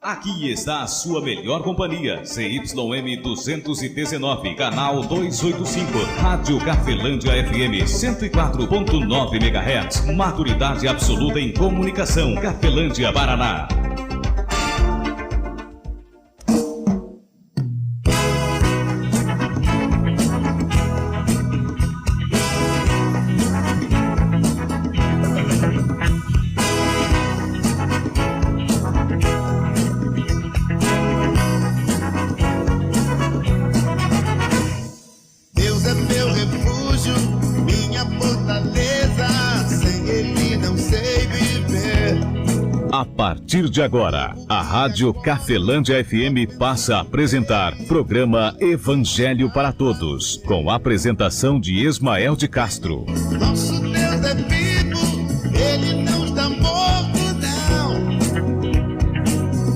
Aqui está a sua melhor companhia, CYM 219, canal 285, Rádio Cafelândia FM 104.9 MHz, maturidade absoluta em comunicação, Cafelândia, Paraná. A partir de agora, a Rádio Cafelândia FM passa a apresentar programa Evangelho para Todos, com a apresentação de Ismael de Castro. Nosso Deus é vivo, Ele não está morto, não.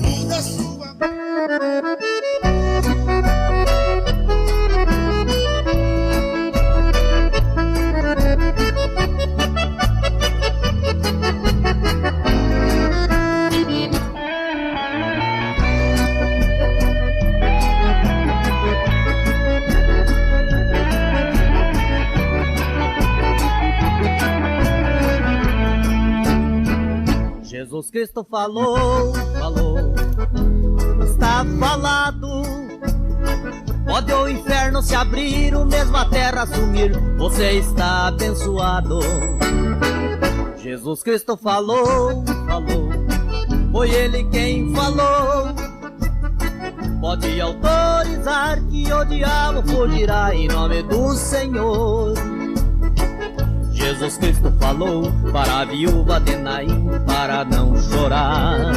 Muda sua... Jesus Cristo falou, está falado. Pode o inferno se abrir, o mesmo a terra sumir, você está abençoado. Jesus Cristo falou, foi Ele quem falou. Pode autorizar que o diabo fugirá em nome do Senhor. Jesus Cristo falou para a viúva de Naim para não chorar.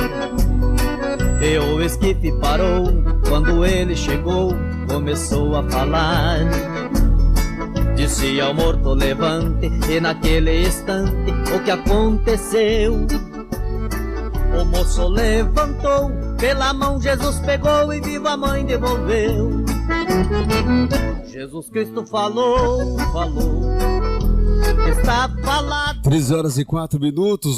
E o esquife parou quando ele chegou, começou a falar. Disse ao morto levante, e naquele instante o que aconteceu? O moço levantou, pela mão Jesus pegou e viva a mãe devolveu. Jesus Cristo falou, está falado. 13h04.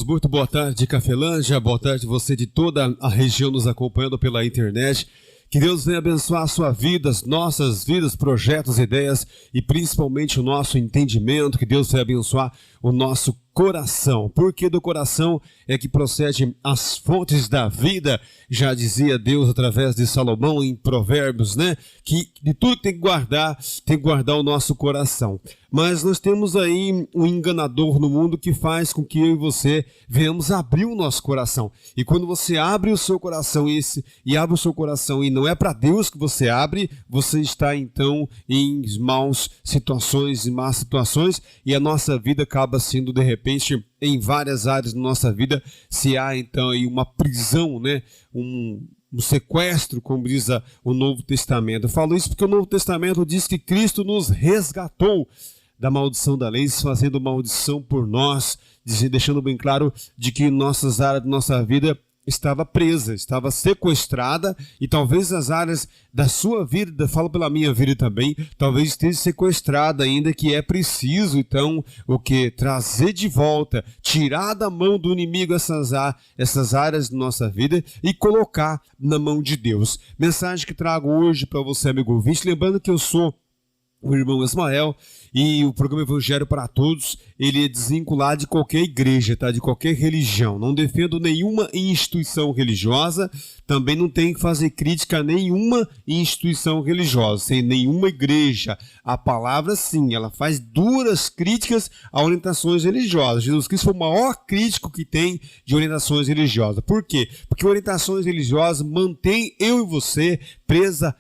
Muito boa tarde, Cafelândia. Boa tarde você de toda a região nos acompanhando pela internet. Que Deus venha abençoar a sua vida, as nossas vidas, projetos, ideias e principalmente o nosso entendimento. Que Deus venha abençoar o nosso coração, porque do coração é que procede as fontes da vida. Já dizia Deus através de Salomão em Provérbios, né? Que de tudo tem que guardar o nosso coração. Mas nós temos aí um enganador no mundo que faz com que eu e você venhamos abrir o nosso coração. E quando você abre o seu coração e abre o seu coração e não é para Deus que você abre, você está então em más situações, e a nossa vida acaba sendo de repente em várias áreas da nossa vida, se há então aí uma prisão, né? Um sequestro, como diz o Novo Testamento. Eu falo isso porque o Novo Testamento diz que Cristo nos resgatou da maldição da lei, fazendo maldição por nós, deixando bem claro de que nossas áreas da nossa vida estava presa, estava sequestrada, e talvez as áreas da sua vida, falo pela minha vida também, talvez esteja sequestrada ainda, que é preciso então o que? Trazer de volta, tirar da mão do inimigo essas áreas da nossa vida e colocar na mão de Deus. Mensagem que trago hoje para você, amigo ouvinte, lembrando que eu sou o irmão Ismael, e o programa Evangelho para Todos, ele é desvinculado de qualquer igreja, tá? De qualquer religião. Não defendo nenhuma instituição religiosa, também não tenho que fazer crítica a nenhuma instituição religiosa, sem nenhuma igreja. A palavra, sim, ela faz duras críticas a orientações religiosas. Jesus Cristo foi o maior crítico que tem de orientações religiosas. Por quê? Porque orientações religiosas mantêm eu e você presa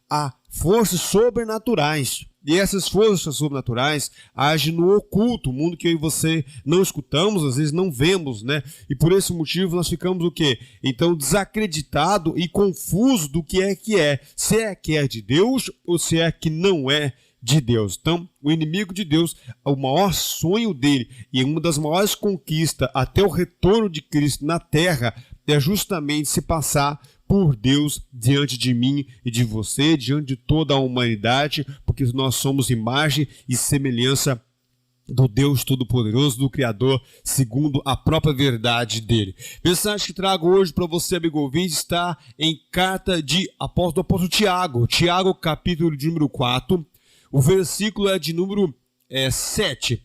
a forças sobrenaturais. E essas forças sobrenaturais agem no oculto, mundo que eu e você não escutamos, às vezes não vemos, né? E por esse motivo nós ficamos o quê? Então desacreditado e confuso do que é. Se é que é de Deus ou se é que não é de Deus. Então, o inimigo de Deus, o maior sonho dele e uma das maiores conquistas até o retorno de Cristo na terra é justamente se passar por Deus diante de mim e de você, diante de toda a humanidade, porque nós somos imagem e semelhança do Deus Todo-Poderoso, do Criador, segundo a própria verdade dele. Mensagem que trago hoje para você, amigo ouvinte, está em carta do apóstolo Tiago. Tiago, capítulo de número 4, o versículo é de número 7.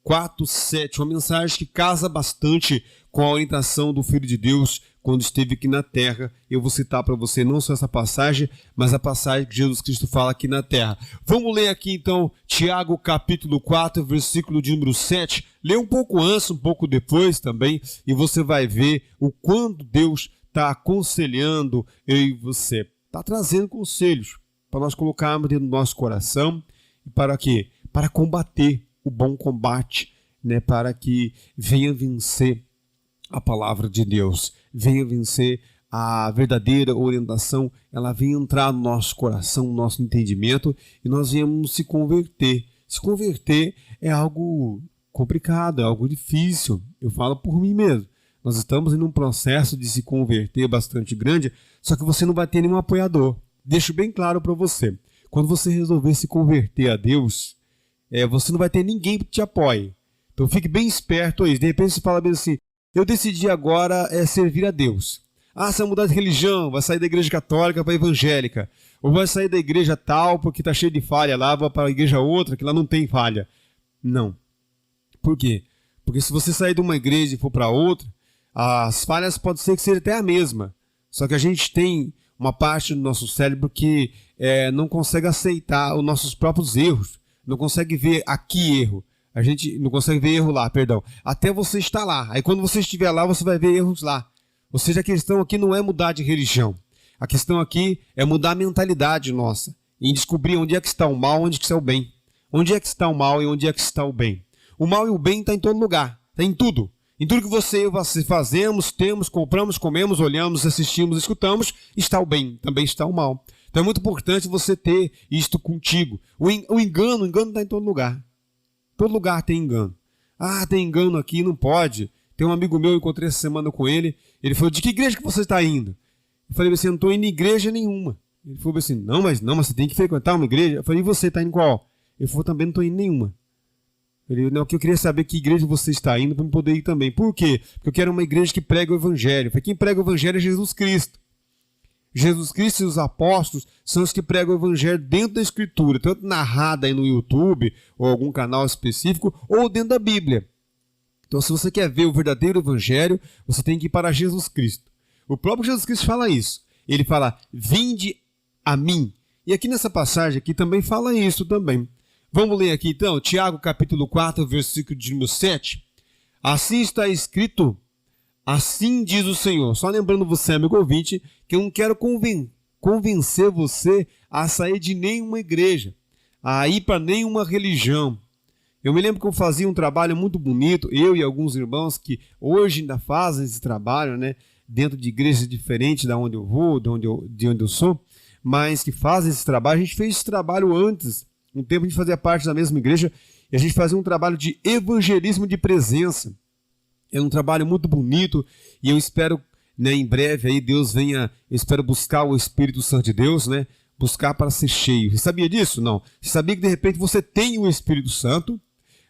4, 7, uma mensagem que casa bastante com a orientação do Filho de Deus quando esteve aqui na terra. Eu vou citar para você não só essa passagem, mas a passagem que Jesus Cristo fala aqui na terra. Vamos ler aqui então Tiago capítulo 4, versículo de número 7. Lê um pouco antes, um pouco depois também, e você vai ver o quanto Deus está aconselhando eu e você. Está trazendo conselhos para nós colocarmos dentro do nosso coração. E para quê? Para combater o bom combate, né? Para que venha vencer a palavra de Deus, venha vencer a verdadeira orientação, ela venha entrar no nosso coração, no nosso entendimento, e nós venhamos se converter. Se converter é algo complicado, é algo difícil. Eu falo por mim mesmo. Nós estamos em um processo de se converter bastante grande, só que você não vai ter nenhum apoiador. Deixo bem claro para você. Quando você resolver se converter a Deus, você não vai ter ninguém que te apoie. Então fique bem esperto aí. De repente você fala bem assim, eu decidi agora servir a Deus. Você vai mudar de religião, vai sair da igreja católica para a evangélica. Ou vai sair da igreja tal porque está cheio de falha lá, vai para a igreja outra que lá não tem falha. Não. Por quê? Porque se você sair de uma igreja e for para outra, as falhas podem ser que seja até a mesma. Só que a gente tem uma parte do nosso cérebro que não consegue aceitar os nossos próprios erros. Não consegue ver aqui erro. A gente não consegue ver erro lá, perdão. Até você estar lá. Aí quando você estiver lá, você vai ver erros lá. Ou seja, a questão aqui não é mudar de religião. A questão aqui é mudar a mentalidade nossa. E descobrir onde é que está o mal, onde é que está o bem. Onde é que está o mal e onde é que está o bem. O mal e o bem está em todo lugar. Está em tudo. Em tudo que você e eu fazemos, temos, compramos, comemos, olhamos, assistimos, escutamos, está o bem. Também está o mal. Então é muito importante você ter isto contigo. O engano está em todo lugar. Todo lugar tem engano. Tem engano aqui, não pode. Tem um amigo meu, eu encontrei essa semana com ele. Ele falou, de que igreja que você está indo? Eu falei assim, eu não estou indo em igreja nenhuma. Ele falou assim, não, mas você tem que frequentar uma igreja. Eu falei, e você está indo qual? Ele falou, também não estou indo em nenhuma. Ele, não, que eu queria saber que igreja você está indo para eu poder ir também. Por quê? Porque eu quero uma igreja que prega o evangelho. Eu falei, quem prega o evangelho é Jesus Cristo. Jesus Cristo e os apóstolos são os que pregam o evangelho dentro da escritura, tanto narrada aí no YouTube ou algum canal específico, ou dentro da Bíblia. Então, se você quer ver o verdadeiro evangelho, você tem que ir para Jesus Cristo. O próprio Jesus Cristo fala isso. Ele fala, vinde a mim. E aqui nessa passagem aqui também fala isso também. Vamos ler aqui então, Tiago capítulo 4, versículo de número 7. Assim está escrito, assim diz o Senhor. Só lembrando você, amigo ouvinte, que eu não quero convencer você a sair de nenhuma igreja, a ir para nenhuma religião. Eu me lembro que eu fazia um trabalho muito bonito, eu e alguns irmãos que hoje ainda fazem esse trabalho, né, dentro de igrejas diferentes da onde eu vou, de onde eu sou, mas que fazem esse trabalho. A gente fez esse trabalho antes, um tempo a gente fazia parte da mesma igreja, e a gente fazia um trabalho de evangelismo de presença. É um trabalho muito bonito e eu espero, né, em breve aí Deus venha, eu espero buscar o Espírito Santo de Deus, né, buscar para ser cheio. Você sabia disso? Não. Você sabia que de repente você tem o Espírito Santo,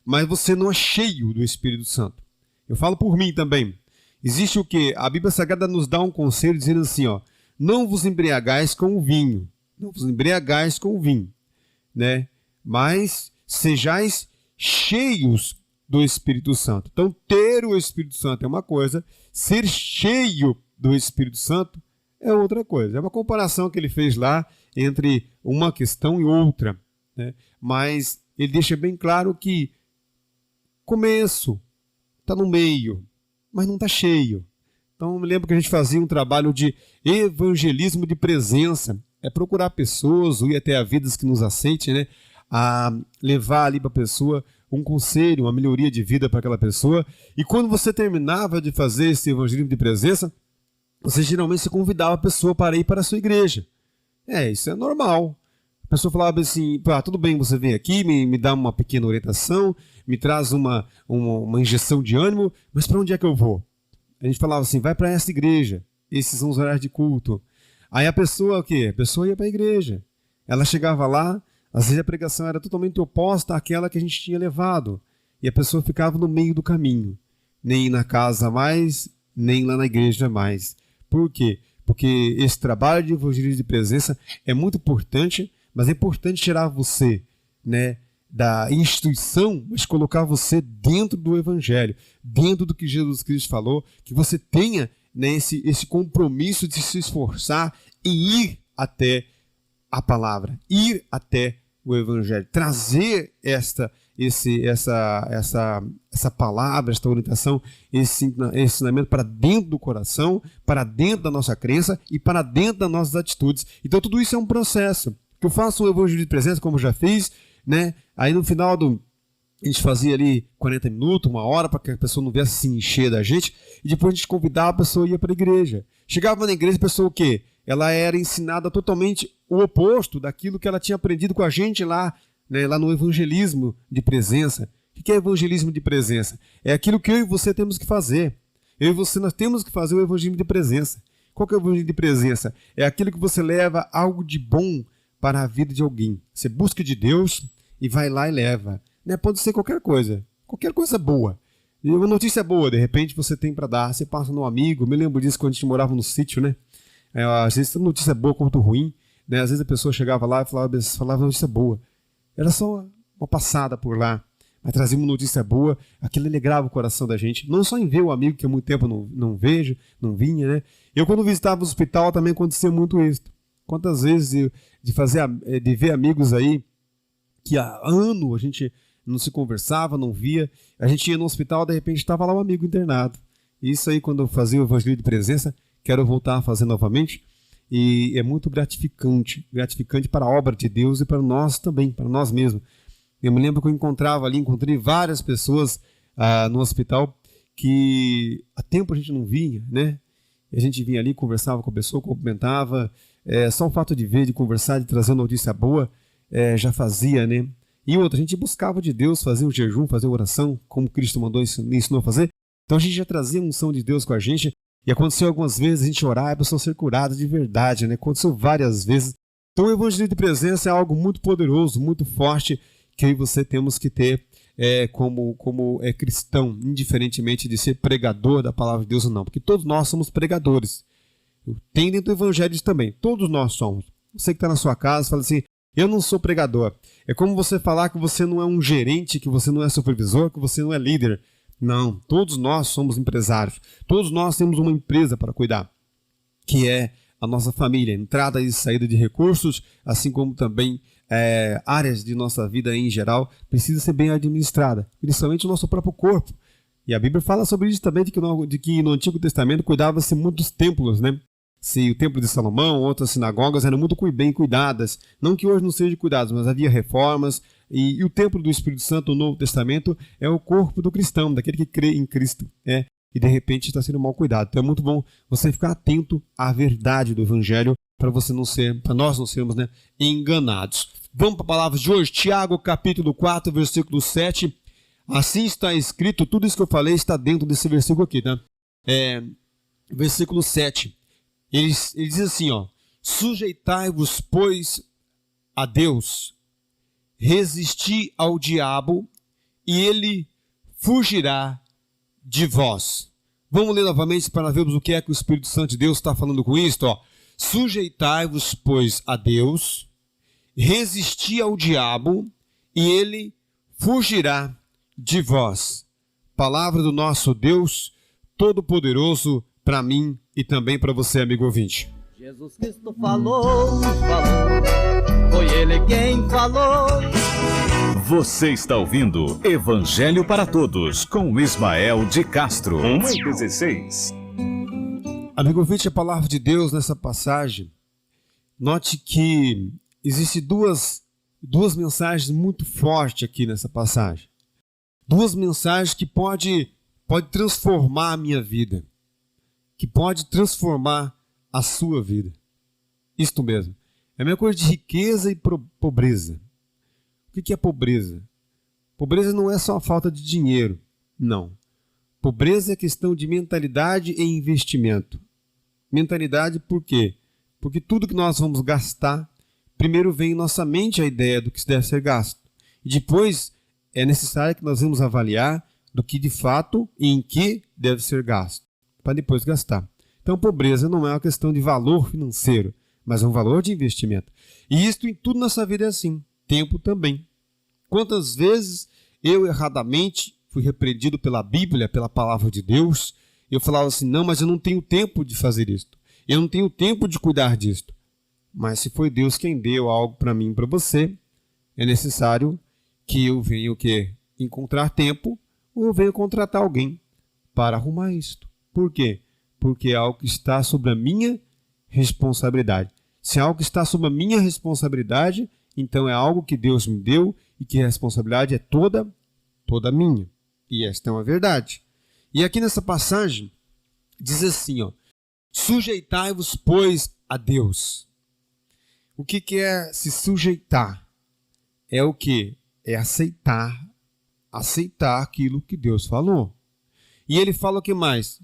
mas você não é cheio do Espírito Santo? Eu falo por mim também. Existe o que? A Bíblia Sagrada nos dá um conselho dizendo assim, não vos embriagais com o vinho. Não vos embriagais com o vinho, né? Mas sejais cheios do Espírito Santo. Então, ter o Espírito Santo é uma coisa, ser cheio do Espírito Santo é outra coisa. É uma comparação que ele fez lá entre uma questão e outra, né? Mas ele deixa bem claro que começo está no meio, mas não está cheio. Então, eu me lembro que a gente fazia um trabalho de evangelismo de presença. É procurar pessoas, ou ir até a vidas que nos aceitem, né? A levar ali para a pessoa um conselho, uma melhoria de vida para aquela pessoa. E quando você terminava de fazer esse evangelismo de presença, você geralmente convidava a pessoa para ir para a sua igreja. Isso é normal. A pessoa falava assim, tudo bem, você vem aqui, me dá uma pequena orientação, me traz uma injeção de ânimo, mas para onde é que eu vou? A gente falava assim, vai para essa igreja, esses são os horários de culto. Aí a pessoa, o quê? A pessoa ia para a igreja. Ela chegava lá, às vezes a pregação era totalmente oposta àquela que a gente tinha levado. e a pessoa ficava no meio do caminho, nem na casa mais, nem lá na igreja mais. Por quê? Porque esse trabalho de evangelismo de presença é muito importante, mas é importante tirar você, né, da instituição, mas colocar você dentro do evangelho, dentro do que Jesus Cristo falou, que você tenha, né, esse compromisso de se esforçar e ir até a palavra, ir até o evangelho, trazer essa palavra, esta orientação, esse ensinamento para dentro do coração, para dentro da nossa crença e para dentro das nossas atitudes. Então tudo isso é um processo. Que eu faço um evangelho de presença, como eu já fiz, né? Aí no final a gente fazia ali 40 minutos, 1 hora, para que a pessoa não viesse se encher da gente, e depois a gente convidava, a pessoa ia para a igreja. Chegava na igreja, a pessoa o quê? Ela era ensinada totalmente o oposto daquilo que ela tinha aprendido com a gente lá, né, lá no evangelismo de presença. O que é evangelismo de presença? É aquilo que eu e você temos que fazer. Eu e você, nós temos que fazer o evangelismo de presença. Qual que é o evangelismo de presença? É aquilo que você leva algo de bom para a vida de alguém. Você busca de Deus e vai lá e leva. Né? Pode ser qualquer coisa boa. E uma notícia boa, de repente, você tem para dar. Você passa num amigo, eu me lembro disso quando a gente morava no sítio, né? Às vezes, tanto notícia boa quanto ruim, né? Às vezes a pessoa chegava lá e falava notícia boa. Era só uma passada por lá, mas trazia uma notícia boa, aquilo alegrava o coração da gente. Não só em ver o amigo que há muito tempo não vejo, não vinha, né? Eu, quando visitava o hospital, também acontecia muito isso. Quantas vezes de ver amigos aí que há ano a gente não se conversava, não via, a gente ia no hospital, de repente estava lá um amigo internado. Isso aí, quando eu fazia o evangelho de presença, quero voltar a fazer novamente, e é muito gratificante para a obra de Deus e para nós também, para nós mesmos. Eu me lembro que eu encontrei várias pessoas no hospital que há tempo a gente não vinha, né? E a gente vinha ali, conversava com a pessoa, cumprimentava, só o fato de ver, de conversar, de trazer uma notícia boa, já fazia, né? E outra, a gente buscava de Deus, fazia um jejum, fazia oração, como Cristo me ensinou a fazer. Então a gente já trazia a unção de Deus com a gente. E aconteceu algumas vezes a gente orar e a pessoa ser curada de verdade, né? Aconteceu várias vezes. Então o evangelho de presença é algo muito poderoso, muito forte, que eu e você temos que ter como cristão, indiferentemente de ser pregador da palavra de Deus ou não. Porque todos nós somos pregadores. Tem dentro do evangelho também. Todos nós somos. Você que está na sua casa fala assim, eu não sou pregador. É como você falar que você não é um gerente, que você não é supervisor, que você não é líder. Não, todos nós somos empresários. Todos nós temos uma empresa para cuidar, que é a nossa família, entrada e saída de recursos, assim como também áreas de nossa vida em geral, precisa ser bem administrada, principalmente o nosso próprio corpo. E a Bíblia fala sobre isso também, de que no Antigo Testamento cuidava-se muito dos templos, né? Se o templo de Salomão, outras sinagogas eram muito bem cuidadas, não que hoje não sejam cuidadas, mas havia reformas, e o templo do Espírito Santo, o Novo Testamento, é o corpo do cristão, daquele que crê em Cristo, e de repente está sendo mal cuidado. Então é muito bom você ficar atento à verdade do Evangelho, para nós não sermos, né, enganados. Vamos para a palavra de hoje, Tiago capítulo 4, versículo 7. Assim está escrito, tudo isso que eu falei está dentro desse versículo aqui, tá? Versículo 7. Ele diz assim, ó: sujeitai-vos, pois, a Deus, resisti ao diabo, e ele fugirá de vós. Vamos ler novamente para vermos o que é que o Espírito Santo de Deus está falando com isso, ó. Sujeitai-vos, pois, a Deus, resisti ao diabo, e ele fugirá de vós. Palavra do nosso Deus Todo-Poderoso para mim e também para você, amigo ouvinte. Jesus Cristo falou, foi Ele quem falou. Você está ouvindo Evangelho para Todos, com Ismael de Castro. 1:16. Amigo ouvinte, a palavra de Deus nessa passagem, note que existem duas mensagens muito fortes aqui nessa passagem. Duas mensagens que pode transformar a minha vida, que pode transformar a sua vida. Isto mesmo. É a mesma coisa de riqueza e pobreza. O que é pobreza? Pobreza não é só a falta de dinheiro. Não. Pobreza é questão de mentalidade e investimento. Mentalidade por quê? Porque tudo que nós vamos gastar, primeiro vem em nossa mente a ideia do que deve ser gasto. E depois é necessário que nós vamos avaliar do que de fato e em que deve ser gasto, para depois gastar. Então, pobreza não é uma questão de valor financeiro, mas é um valor de investimento. E isso em tudo nessa vida é assim. Tempo também. Quantas vezes eu erradamente fui repreendido pela Bíblia, pela palavra de Deus, eu falava assim, não, mas eu não tenho tempo de fazer isto. Eu não tenho tempo de cuidar disto. Mas se foi Deus quem deu algo para mim e para você, é necessário que eu venha o quê? Encontrar tempo, ou eu venho contratar alguém para arrumar isto. Por quê? Porque é algo que está sobre a minha responsabilidade. Se é algo que está sob a minha responsabilidade, então é algo que Deus me deu e que a responsabilidade é toda minha. E esta é uma verdade. E aqui nessa passagem, diz assim, ó, sujeitai-vos, pois, a Deus. O que é se sujeitar? É o quê? É aceitar aquilo que Deus falou. E ele fala o que mais?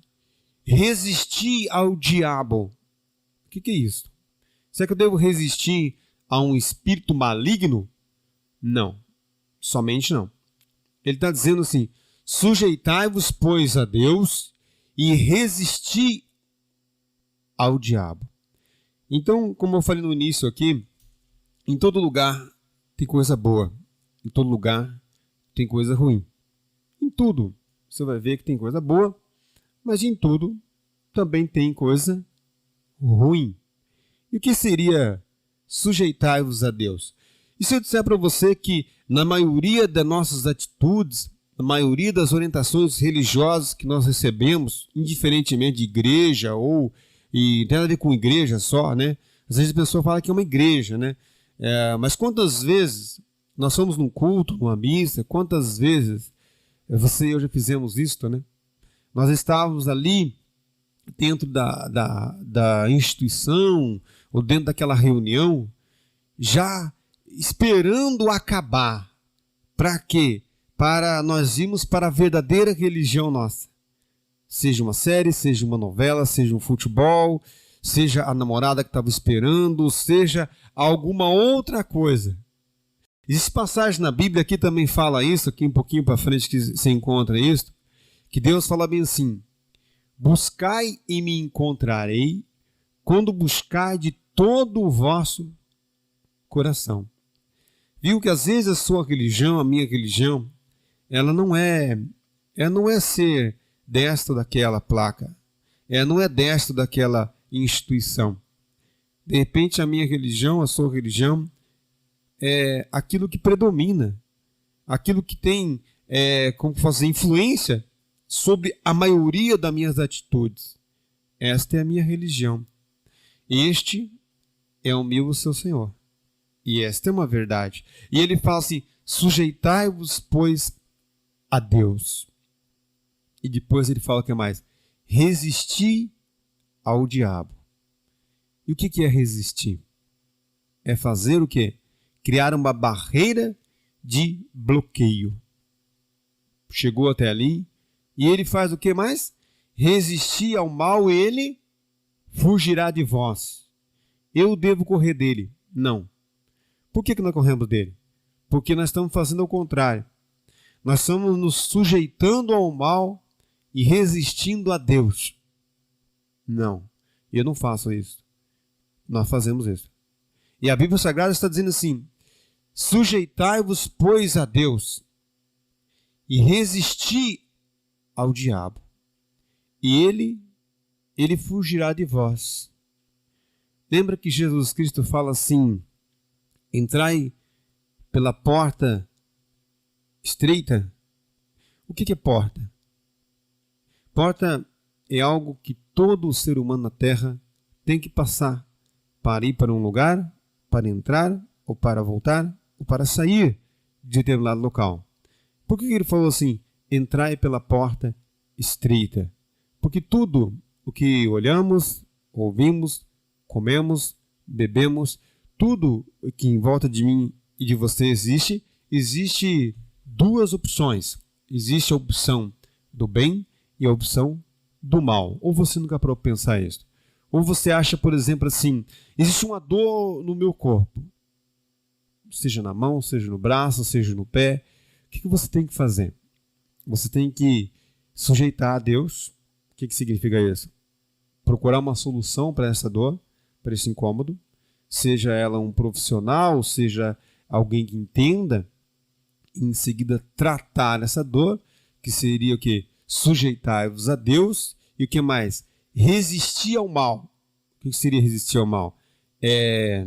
Resistir ao diabo. O que é isso? Será que eu devo resistir a um espírito maligno? Não, somente não. Ele está dizendo assim, sujeitai-vos, pois, a Deus e resisti ao diabo. Então, como eu falei no início aqui, em todo lugar tem coisa boa, em todo lugar tem coisa ruim. Em tudo você vai ver que tem coisa boa, mas em tudo também tem coisa ruim. E o que seria sujeitai-vos a Deus? E se eu disser para você que na maioria das nossas atitudes, na maioria das orientações religiosas que nós recebemos, indiferentemente de igreja ou e tem nada a ver com igreja só, né? Às vezes a pessoa fala que é uma igreja, né? Mas quantas vezes nós fomos num culto, numa missa, quantas vezes você e eu já fizemos isso, né? Nós estávamos ali dentro da instituição ou dentro daquela reunião, já esperando acabar. Para quê? Para nós irmos para a verdadeira religião nossa. Seja uma série, seja uma novela, seja um futebol, seja a namorada que estava esperando, seja alguma outra coisa. Existe passagem na Bíblia, aqui também fala isso, aqui um pouquinho para frente que você encontra isso, que Deus fala bem assim, buscai e me encontrarei, quando buscar de todo o vosso coração. Viu que às vezes a sua religião, a minha religião, ela não é ser desta ou daquela placa, ela não é desta ou daquela instituição. De repente a minha religião, a sua religião, é aquilo que predomina, aquilo que tem como fazer influência sobre a maioria das minhas atitudes. Esta é a minha religião. Este é o meu, o seu Senhor. E esta é uma verdade. E ele fala assim, sujeitai-vos, pois, a Deus. E depois ele fala o que mais? Resisti ao diabo. E o que é resistir? É fazer o quê? Criar uma barreira de bloqueio. Chegou até ali, e ele faz o que mais? Resistir ao mal, ele fugirá de vós. Eu devo correr dele? Não. Por que nós corremos dele? Porque nós estamos fazendo o contrário. Nós estamos nos sujeitando ao mal e resistindo a Deus. Não, eu não faço isso. Nós fazemos isso. E a Bíblia Sagrada está dizendo assim, sujeitai-vos, pois, a Deus e resisti ao diabo. E ele fugirá de vós. Lembra que Jesus Cristo fala assim, entrai pela porta estreita. O que é porta? Porta é algo que todo ser humano na Terra tem que passar para ir para um lugar, para entrar, ou para voltar, ou para sair de determinado local. Por que ele falou assim, entrai pela porta estreita? Porque tudo o que olhamos, ouvimos, comemos, bebemos, tudo que em volta de mim e de você existe duas opções. Existe a opção do bem e a opção do mal. Ou você nunca parou para pensar isso? Ou você acha, por exemplo, assim, existe uma dor no meu corpo, seja na mão, seja no braço, seja no pé. que você tem que fazer? Você tem que sujeitar a Deus. O que significa isso? Procurar uma solução para essa dor, para esse incômodo, seja ela um profissional, seja alguém que entenda, e em seguida tratar essa dor, que seria o quê? Sujeitar-vos a Deus, e o que mais? Resistir ao mal. O que seria resistir ao mal?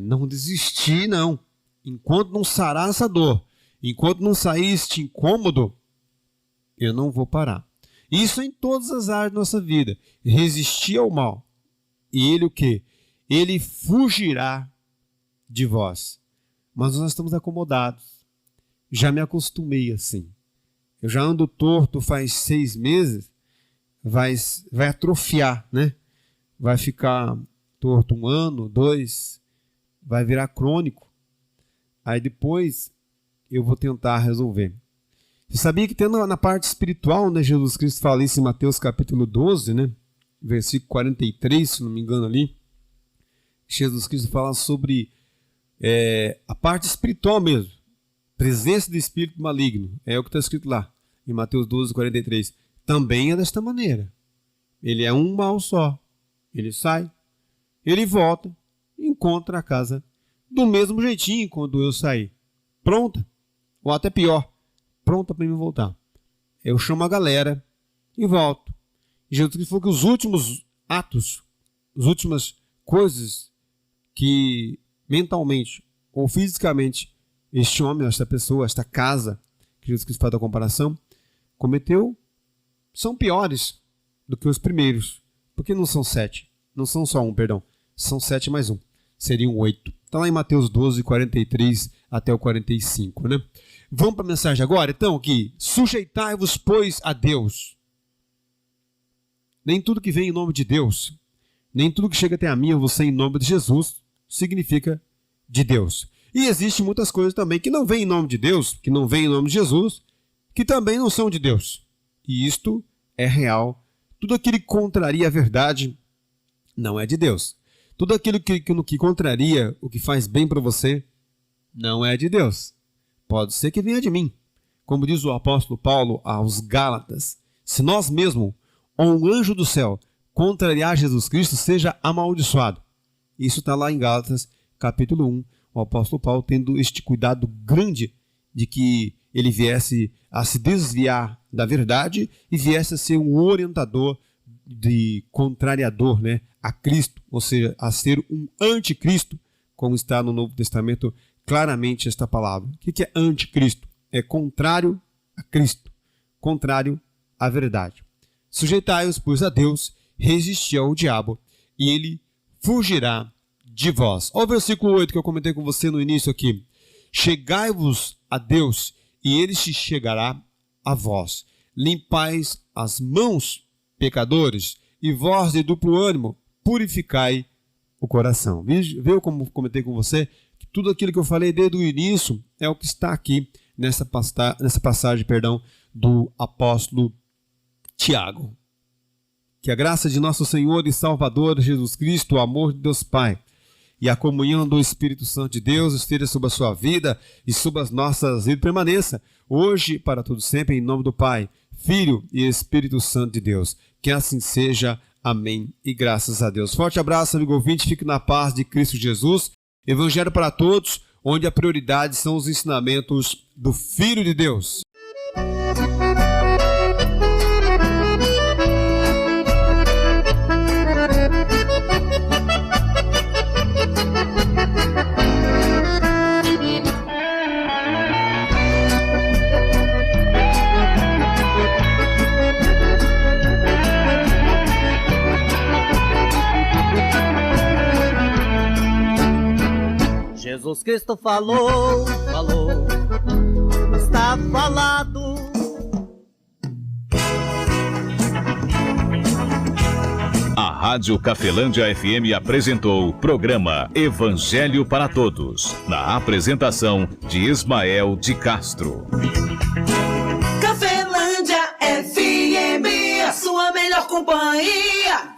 Não desistir, não. Enquanto não sarar essa dor, enquanto não sair este incômodo, eu não vou parar. Isso em todas as áreas da nossa vida. Resistir ao mal. E ele o quê? Ele fugirá de vós. Mas nós estamos acomodados. Já me acostumei assim. Eu já ando torto faz 6 meses. Vai atrofiar, né? Vai ficar torto 1 ano, 2. Vai virar crônico. Aí depois eu vou tentar resolver. Você sabia que tendo na parte espiritual, né, Jesus Cristo fala isso em Mateus capítulo 12, né, versículo 43, se não me engano ali, Jesus Cristo fala sobre a parte espiritual mesmo, presença do espírito maligno, é o que está escrito lá, em Mateus 12, 43. Também é desta maneira. Ele é um mal só. Ele sai, ele volta, encontra a casa do mesmo jeitinho quando eu saí. Pronta, ou até pior, pronta para me voltar. Eu chamo a galera e volto. E Jesus Cristo falou que os últimos atos, as últimas coisas que mentalmente ou fisicamente este homem, esta pessoa, esta casa, que Jesus Cristo faz a comparação, cometeu, são piores do que os primeiros. Porque não são 7, não são só 1, perdão, são 7 mais 1, seriam 8. Está lá em Mateus 12, 43 até o 45, né? Vamos para a mensagem agora, então, que sujeitai-vos, pois, a Deus. Nem tudo que vem em nome de Deus, nem tudo que chega até a mim ou você em nome de Jesus, significa de Deus. E existem muitas coisas também que não vêm em nome de Deus, que não vêm em nome de Jesus, que também não são de Deus. E isto é real. Tudo aquilo que contraria a verdade não é de Deus. Tudo aquilo que contraria o que faz bem para você não é de Deus. Pode ser que venha de mim. Como diz o apóstolo Paulo aos Gálatas, se nós mesmos ou um anjo do céu contrariar Jesus Cristo, seja amaldiçoado. Isso está lá em Gálatas, capítulo 1, o apóstolo Paulo tendo este cuidado grande de que ele viesse a se desviar da verdade e viesse a ser um orientador de contrariador, né, a Cristo, ou seja, a ser um anticristo, como está no Novo Testamento claramente esta palavra. O que é anticristo? É contrário a Cristo, contrário à verdade. Sujeitai-os, pois, a Deus, resisti ao diabo, e ele fugirá de vós. Olha o versículo 8 que eu comentei com você no início aqui. Chegai-vos a Deus, e ele se chegará a vós. Limpais as mãos, pecadores, e vós de duplo ânimo, purificai o coração. Viu como comentei com você? Que tudo aquilo que eu falei desde o início é o que está aqui nessa passagem do apóstolo Tiago. Que a graça de nosso Senhor e Salvador Jesus Cristo, o amor de Deus Pai e a comunhão do Espírito Santo de Deus esteja sobre a sua vida e sobre as nossas vidas, permaneça hoje para todo sempre, em nome do Pai, Filho e Espírito Santo de Deus. Que assim seja. Amém e graças a Deus. Forte abraço, amigo ouvinte. Fique na paz de Cristo Jesus. Evangelho para todos, onde a prioridade são os ensinamentos do Filho de Deus. Jesus Cristo falou, está falado. A Rádio Cafelândia FM apresentou o programa Evangelho para Todos, na apresentação de Ismael de Castro. Cafelândia FM, a sua melhor companhia.